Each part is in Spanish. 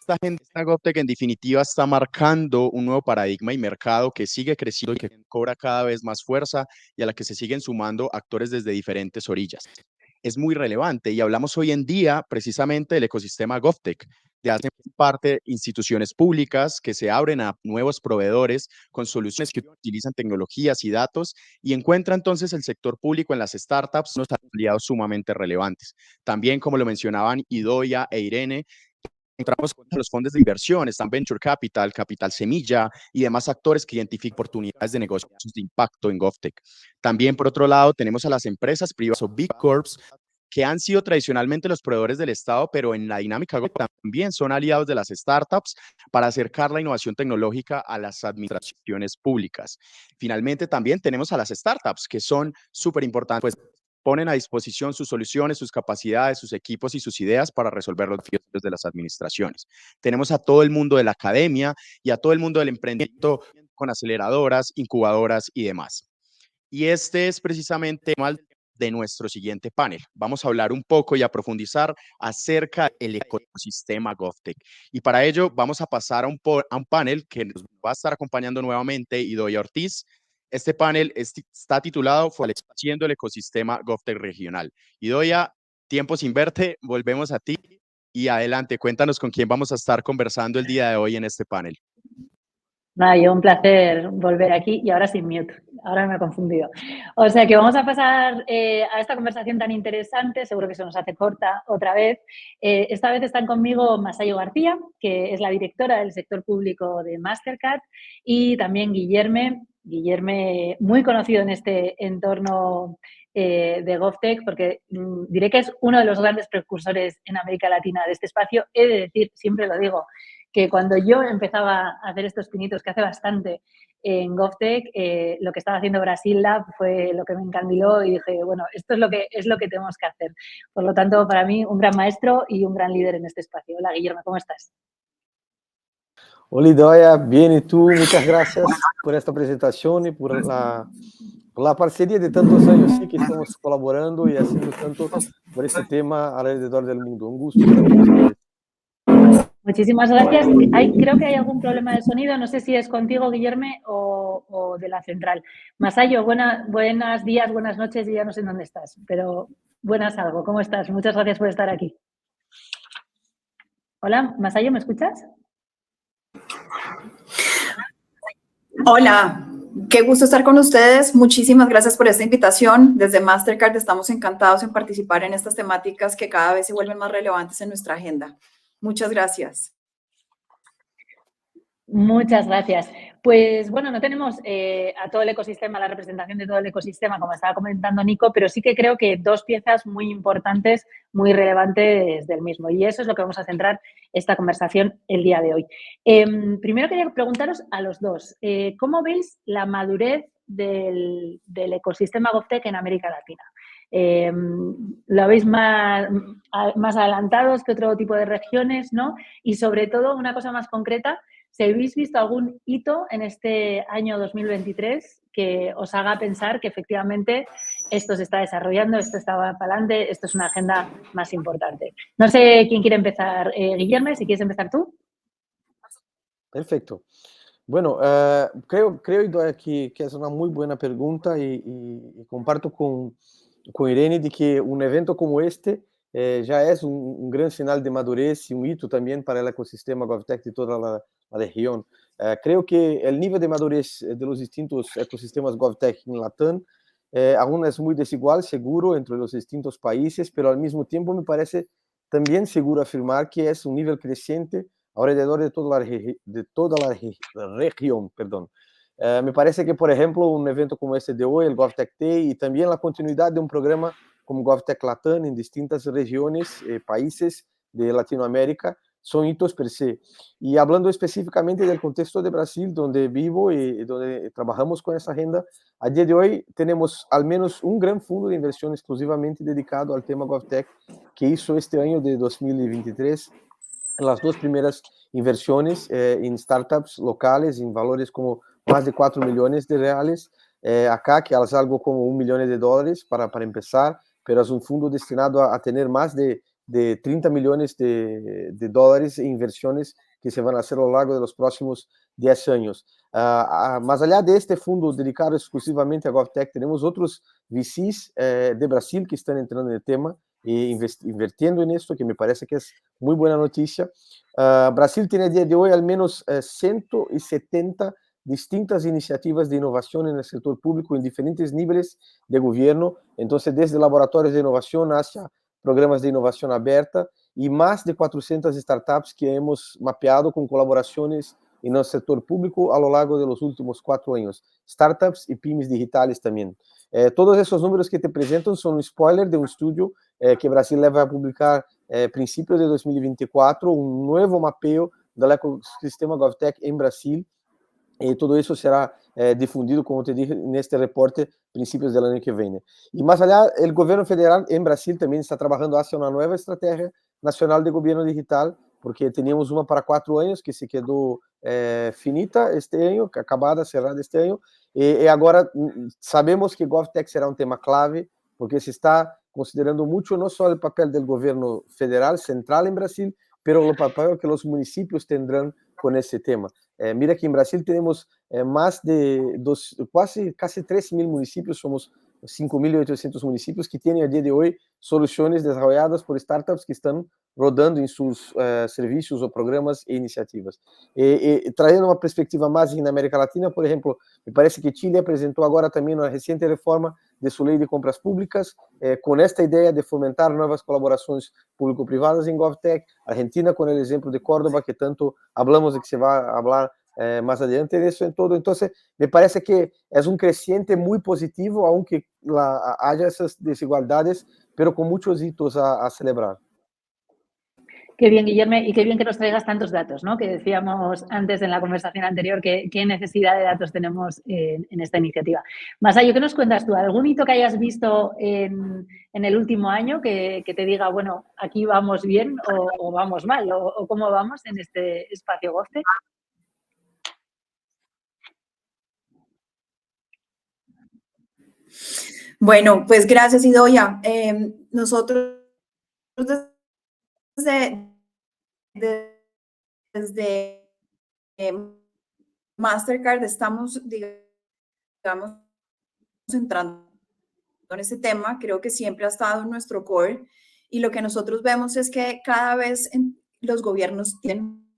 Esta agenda GovTech en definitiva está marcando un nuevo paradigma y mercado que sigue creciendo y que cobra cada vez más fuerza y a la que se siguen sumando actores desde diferentes orillas. Es muy relevante y hablamos hoy en día precisamente del ecosistema GovTech, de hacen parte instituciones públicas que se abren a nuevos proveedores con soluciones que utilizan tecnologías y datos y encuentra entonces el sector público en las startups unos aliados sumamente relevantes. También, como lo mencionaban Idoia e Irene, encontramos con los fondos de inversión, están Venture Capital, Capital Semilla y demás actores que identifican oportunidades de negocios de impacto en GovTech. También, por otro lado, tenemos a las empresas privadas o Big Corps, que han sido tradicionalmente los proveedores del Estado, pero en la dinámica también son aliados de las startups para acercar la innovación tecnológica a las administraciones públicas. Finalmente, también tenemos a las startups, que son súper importantes, pues ponen a disposición sus soluciones, sus capacidades, sus equipos y sus ideas para resolver los desafíos de las administraciones. Tenemos a todo el mundo de la academia y a todo el mundo del emprendimiento con aceleradoras, incubadoras y demás. Y este es precisamente el de nuestro siguiente panel. Vamos a hablar un poco y a profundizar acerca del ecosistema GovTech. Y para ello vamos a pasar a un panel que nos va a estar acompañando nuevamente Idoia Ortiz. Este panel está titulado Fortaleciendo el ecosistema GovTech regional. Idoia, tiempo sin verte, volvemos a ti y adelante, cuéntanos con quién vamos a estar conversando el día de hoy en este panel. Yo un placer volver aquí y ahora sin mute, ahora me he confundido. O sea que vamos a pasar a esta conversación tan interesante, seguro que se nos hace corta otra vez. Esta vez están conmigo Masayo García, que es la directora del sector público de Mastercard, y también Guillerme, muy conocido en este entorno de GovTech, porque diré que es uno de los grandes precursores en América Latina de este espacio. He de decir, siempre lo digo, que cuando yo empezaba a hacer estos pinitos, que hace bastante en GovTech, lo que estaba haciendo Brasil Lab fue lo que me encandiló y dije, bueno, esto es lo que tenemos que hacer. Por lo tanto, para mí, un gran maestro y un gran líder en este espacio. Hola, Guillermo, ¿cómo estás? Hola, Idoia, bien, ¿y tú? Muchas gracias por esta presentación y por la parcería de tantos años sí, que estamos colaborando y haciendo tanto por este tema alrededor del mundo. Un gusto estar con ustedes. Muchísimas gracias. Creo que hay algún problema de sonido. No sé si es contigo, Guillermo, o de la central. Masayo, buenos días, buenas noches. Y ya no sé en dónde estás, pero buenas algo. ¿Cómo estás? Muchas gracias por estar aquí. Hola, Masayo, ¿me escuchas? Hola, qué gusto estar con ustedes. Muchísimas gracias por esta invitación. Desde Mastercard estamos encantados en participar en estas temáticas que cada vez se vuelven más relevantes en nuestra agenda. Muchas gracias. Muchas gracias. Pues bueno, no tenemos a todo el ecosistema, la representación de todo el ecosistema, como estaba comentando Nico, pero sí que creo que dos piezas muy importantes, muy relevantes del mismo. Y eso es lo que vamos a centrar esta conversación el día de hoy. Primero quería preguntaros a los dos, ¿cómo veis la madurez del ecosistema GovTech en América Latina? ¿Lo veis más adelantados que otro tipo de regiones, ¿no? Y sobre todo, una cosa más concreta, si habéis visto algún hito en este año 2023 que os haga pensar que efectivamente esto se está desarrollando, esto está para adelante, esto es una agenda más importante. No sé quién quiere empezar. Guillermo, si quieres empezar tú. Perfecto. Bueno, creo Idoia, que es una muy buena pregunta y comparto con Irene de que un evento como este ya es un gran señal de madurez y un hito también para el ecosistema GovTech de toda la región. Creo que el nivel de madurez de los distintos ecosistemas GovTech en Latam aún es muy desigual, seguro, entre los distintos países, pero al mismo tiempo me parece también seguro afirmar que es un nivel creciente alrededor de toda la región. Perdón. Me parece que, por ejemplo, un evento como este de hoy, el GovTech Day, y también la continuidad de un programa como GovTech Latam en distintas regiones, países de Latinoamérica, son hitos per se. Y hablando específicamente del contexto de Brasil, donde vivo y donde trabajamos con esa agenda, a día de hoy tenemos al menos un gran fondo de inversión exclusivamente dedicado al tema GovTech que hizo este año de 2023 las dos primeras inversiones en startups locales en valores como más de 4 millones de reales. Acá, que es algo como $1 millón para empezar, pero es un fondo destinado a tener más de de 30 millones de dólares en inversiones que se van a hacer a lo largo de los próximos 10 años. Más allá de este fundo dedicado exclusivamente a GovTech, tenemos otros VCs de Brasil que están entrando en el tema e invirtiendo en esto, que me parece que es muy buena noticia. Brasil tiene a día de hoy al menos 170 distintas iniciativas de innovación en el sector público en diferentes niveles de gobierno, entonces desde laboratorios de innovación hacia programas de innovación abierta y más de 400 startups que hemos mapeado con colaboraciones en el sector público a lo largo de los últimos 4 años, startups y pymes digitales también. Todos esos números que te presentan son un spoiler de un estudio que Brasil va a publicar a principios de 2024, un nuevo mapeo del ecosistema GovTech en Brasil, y todo eso será difundido, como te dije, en este reporte principios del año que viene. Y más allá, el gobierno federal en Brasil también está trabajando hacia una nueva estrategia nacional de gobierno digital, porque teníamos una para 4 años que se quedó finita este año, acabada, cerrada este año, y ahora sabemos que GovTech será un tema clave, porque se está considerando mucho no solo el papel del gobierno federal central en Brasil, pero el papel que los municipios tendrán con ese tema. Mira que en Brasil tenemos más de casi 13.000 municipios, somos 5.800 municipios que tienen a día de hoy soluciones desarrolladas por startups que están rodando en sus servicios o programas e iniciativas. Trayendo uma perspectiva más en América Latina, por ejemplo, me parece que Chile presentó ahora también una reciente reforma de su ley de compras públicas, con esta idea de fomentar nuevas colaboraciones público-privadas en GovTech. Argentina con el ejemplo de Córdoba, que tanto hablamos de que se va a hablar más adelante de eso en todo. Entonces, me parece que es un creciente muy positivo, aunque haya esas desigualdades, pero con muchos hitos a celebrar. Qué bien, Guillermo, y qué bien que nos traigas tantos datos, ¿no? Que decíamos antes en la conversación anterior qué necesidad de datos tenemos en esta iniciativa. Masa, ¿qué nos cuentas tú? ¿Algún hito que hayas visto en el último año que te diga, bueno, aquí vamos bien o vamos mal, o cómo vamos en este espacio GovTech? Bueno, pues gracias, Idoia. Nosotros desde Mastercard estamos, digamos, entrando en este tema. Creo que siempre ha estado en nuestro core, y lo que nosotros vemos es que cada vez los gobiernos tienen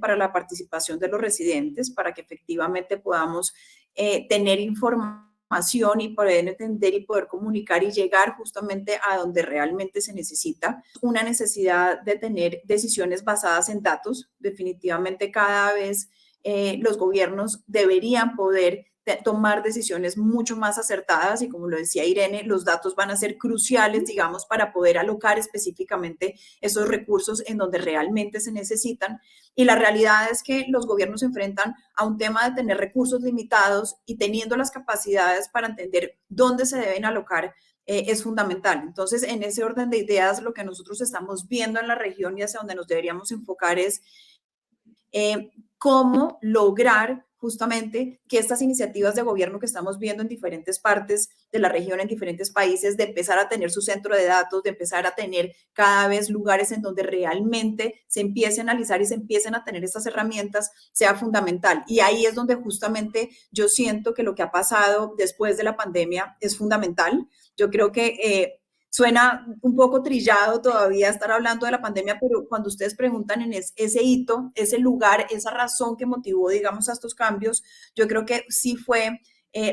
para la participación de los residentes, para que efectivamente podamos tener información y poder entender y poder comunicar y llegar justamente a donde realmente se necesita. Una necesidad de tener decisiones basadas en datos. Definitivamente cada vez los gobiernos deberían poder tomar decisiones mucho más acertadas, y como lo decía Irene, los datos van a ser cruciales, digamos, para poder alocar específicamente esos recursos en donde realmente se necesitan. Y la realidad es que los gobiernos se enfrentan a un tema de tener recursos limitados, y teniendo las capacidades para entender dónde se deben alocar es fundamental. Entonces, en ese orden de ideas, lo que nosotros estamos viendo en la región y hacia donde nos deberíamos enfocar es cómo lograr justamente que estas iniciativas de gobierno que estamos viendo en diferentes partes de la región, en diferentes países, de empezar a tener su centro de datos, de empezar a tener cada vez lugares en donde realmente se empiece a analizar y se empiecen a tener estas herramientas, sea fundamental. Y ahí es donde justamente yo siento que lo que ha pasado después de la pandemia es fundamental. Yo creo que suena un poco trillado todavía estar hablando de la pandemia, pero cuando ustedes preguntan en ese hito, ese lugar, esa razón que motivó, digamos, a estos cambios, yo creo que sí fue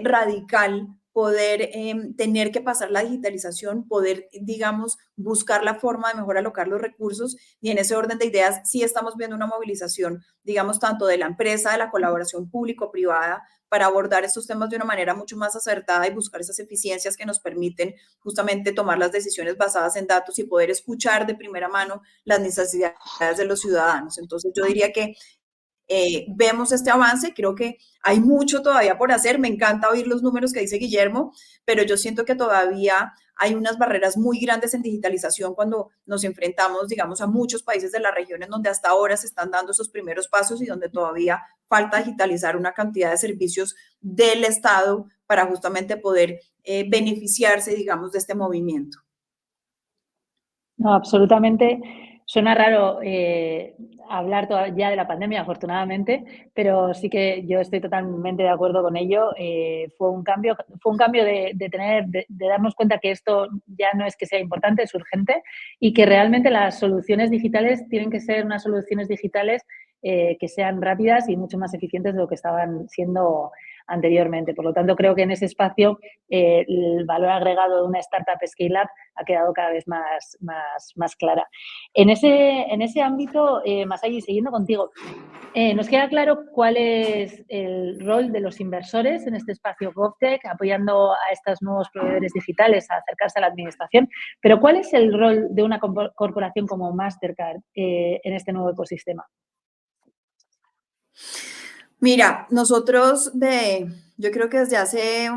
radical poder tener que pasar la digitalización, poder, digamos, buscar la forma de mejor alocar los recursos, y en ese orden de ideas sí estamos viendo una movilización, digamos, tanto de la empresa, de la colaboración público-privada, para abordar estos temas de una manera mucho más acertada y buscar esas eficiencias que nos permiten justamente tomar las decisiones basadas en datos y poder escuchar de primera mano las necesidades de los ciudadanos. Entonces, yo diría que vemos este avance. Creo que hay mucho todavía por hacer. Me encanta oír los números que dice Guillermo, pero yo siento que todavía hay unas barreras muy grandes en digitalización cuando nos enfrentamos, digamos, a muchos países de la región en donde hasta ahora se están dando esos primeros pasos y donde todavía falta digitalizar una cantidad de servicios del Estado para justamente poder beneficiarse, digamos, de este movimiento. No, absolutamente. Suena raro hablar ya de la pandemia, afortunadamente, pero sí que yo estoy totalmente de acuerdo con ello. Fue un cambio de darnos cuenta que esto ya no es que sea importante, es urgente y que realmente las soluciones digitales tienen que ser unas soluciones digitales que sean rápidas y mucho más eficientes de lo que estaban siendo anteriormente. Por lo tanto, creo que en ese espacio el valor agregado de una startup scale-up ha quedado cada vez más clara. En ese ámbito, Masayi, siguiendo contigo, nos queda claro cuál es el rol de los inversores en este espacio GovTech, apoyando a estos nuevos proveedores digitales a acercarse a la administración, pero ¿cuál es el rol de una corporación como Mastercard en este nuevo ecosistema? Mira, nosotros yo creo que desde hace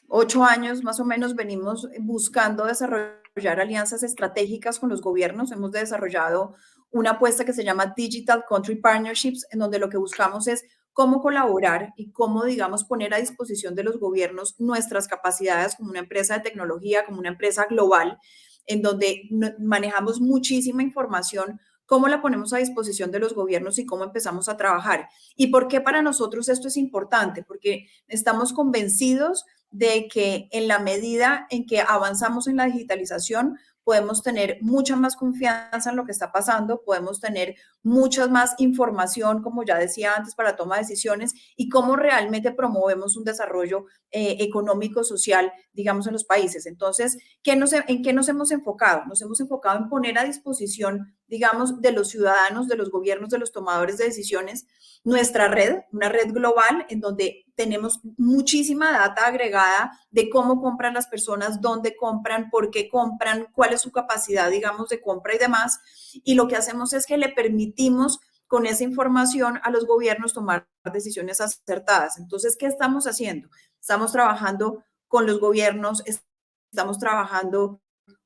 8 años más o menos venimos buscando desarrollar alianzas estratégicas con los gobiernos. Hemos desarrollado una apuesta que se llama Digital Country Partnerships, en donde lo que buscamos es cómo colaborar y cómo, digamos, poner a disposición de los gobiernos nuestras capacidades como una empresa de tecnología, como una empresa global, en donde manejamos muchísima información, cómo la ponemos a disposición de los gobiernos y cómo empezamos a trabajar. ¿Y por qué para nosotros esto es importante? Porque estamos convencidos de que en la medida en que avanzamos en la digitalización, podemos tener mucha más confianza en lo que está pasando, podemos tener mucha más información, como ya decía antes, para toma de decisiones y cómo realmente promovemos un desarrollo económico, social, digamos, en los países. Entonces, ¿en qué nos hemos enfocado? Nos hemos enfocado en poner a disposición, digamos, de los ciudadanos, de los gobiernos, de los tomadores de decisiones, nuestra red, una red global en donde tenemos muchísima data agregada de cómo compran las personas, dónde compran, por qué compran, cuál es su capacidad, digamos, de compra y demás. Y lo que hacemos es que le permitimos con esa información a los gobiernos tomar decisiones acertadas. Entonces, ¿qué estamos haciendo? Estamos trabajando con los gobiernos, estamos trabajando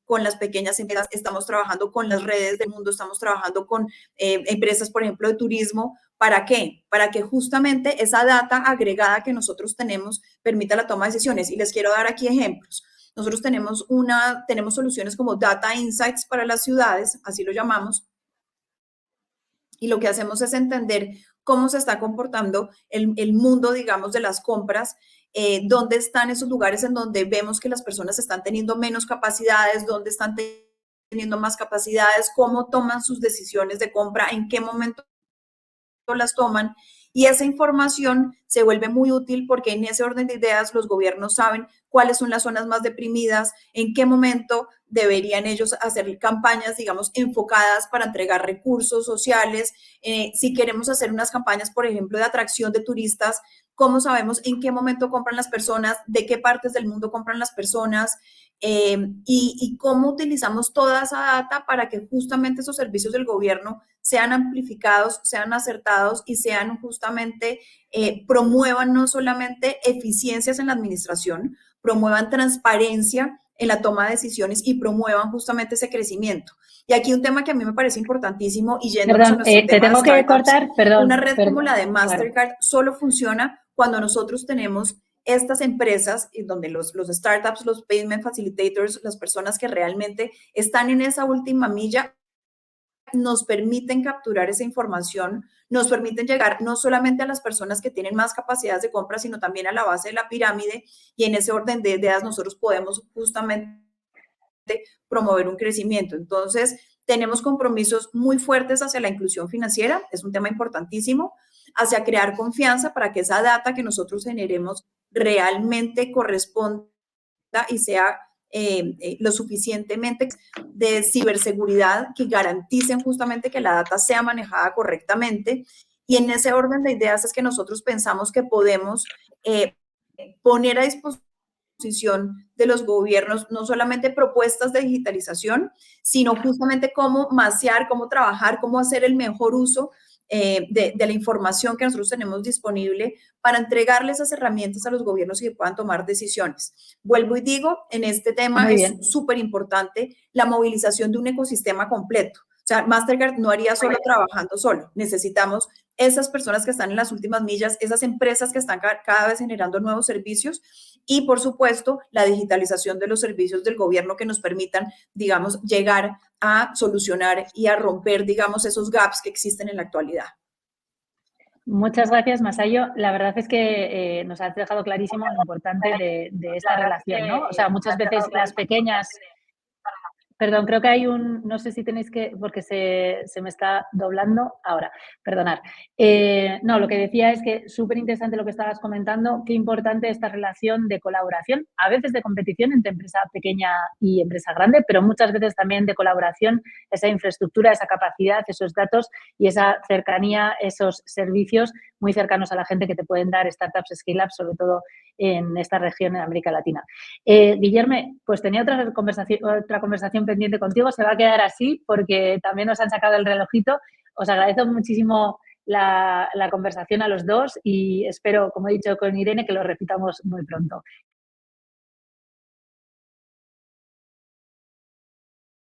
con las pequeñas empresas, estamos trabajando con las redes del mundo, estamos trabajando con empresas, por ejemplo, de turismo. ¿Para qué? Para que justamente esa data agregada que nosotros tenemos permita la toma de decisiones. Y les quiero dar aquí ejemplos. Nosotros tenemos soluciones como Data Insights para las ciudades, así lo llamamos, y lo que hacemos es entender cómo se está comportando el mundo, digamos, de las compras, dónde están esos lugares en donde vemos que las personas están teniendo menos capacidades, dónde están teniendo más capacidades, cómo toman sus decisiones de compra, en qué momento las toman. Y esa información se vuelve muy útil porque en ese orden de ideas los gobiernos saben cuáles son las zonas más deprimidas, en qué momento deberían ellos hacer campañas, digamos, enfocadas para entregar recursos sociales. Si queremos hacer unas campañas, por ejemplo, de atracción de turistas, ¿cómo sabemos en qué momento compran las personas, de qué partes del mundo compran las personas? Y cómo utilizamos toda esa data para que justamente esos servicios del gobierno sean amplificados, sean acertados y sean justamente, promuevan no solamente eficiencias en la administración, promuevan transparencia en la toma de decisiones y promuevan justamente ese crecimiento. Y aquí un tema que a mí me parece importantísimo y yéndonos a nuestro tema te tengo que cortar, una red como la de Mastercard solo funciona cuando nosotros tenemos estas empresas donde los startups, los payment facilitators, las personas que realmente están en esa última milla, nos permiten capturar esa información, nos permiten llegar no solamente a las personas que tienen más capacidades de compra, sino también a la base de la pirámide, y en ese orden de ideas nosotros podemos justamente promover un crecimiento. Entonces, tenemos compromisos muy fuertes hacia la inclusión financiera, es un tema importantísimo, hacia crear confianza para que esa data que nosotros generemos realmente corresponda y sea lo suficientemente de ciberseguridad que garanticen justamente que la data sea manejada correctamente. Y en ese orden de ideas es que nosotros pensamos que podemos poner a disposición de los gobiernos no solamente propuestas de digitalización, sino justamente cómo masear, cómo trabajar, cómo hacer el mejor uso de la información que nosotros tenemos disponible para entregarle esas herramientas a los gobiernos y que puedan tomar decisiones. Vuelvo y digo, en este tema es súper importante la movilización de un ecosistema completo. O sea, Mastercard no haría solo trabajando solo. Necesitamos esas personas que están en las últimas millas, esas empresas que están cada vez generando nuevos servicios y, por supuesto, la digitalización de los servicios del gobierno que nos permitan, digamos, llegar a solucionar y a romper, digamos, esos gaps que existen en la actualidad. Muchas gracias, Masayo. La verdad es que nos has dejado clarísimo lo importante de esta relación, ¿no? O sea, muchas veces las pequeñas... Perdón, creo que hay no sé si tenéis que, porque se me está doblando ahora, perdonad. No, lo que decía es que súper interesante lo que estabas comentando, qué importante esta relación de colaboración, a veces de competición entre empresa pequeña y empresa grande, pero muchas veces también de colaboración, esa infraestructura, esa capacidad, esos datos y esa cercanía, esos servicios muy cercanos a la gente que te pueden dar startups, scale-ups, sobre todo en esta región, en América Latina. Guillerme, pues tenía otra conversación pendiente contigo, se va a quedar así porque también nos han sacado el relojito. Os agradezco muchísimo la conversación a los dos y espero, como he dicho con Irene, que lo repitamos muy pronto.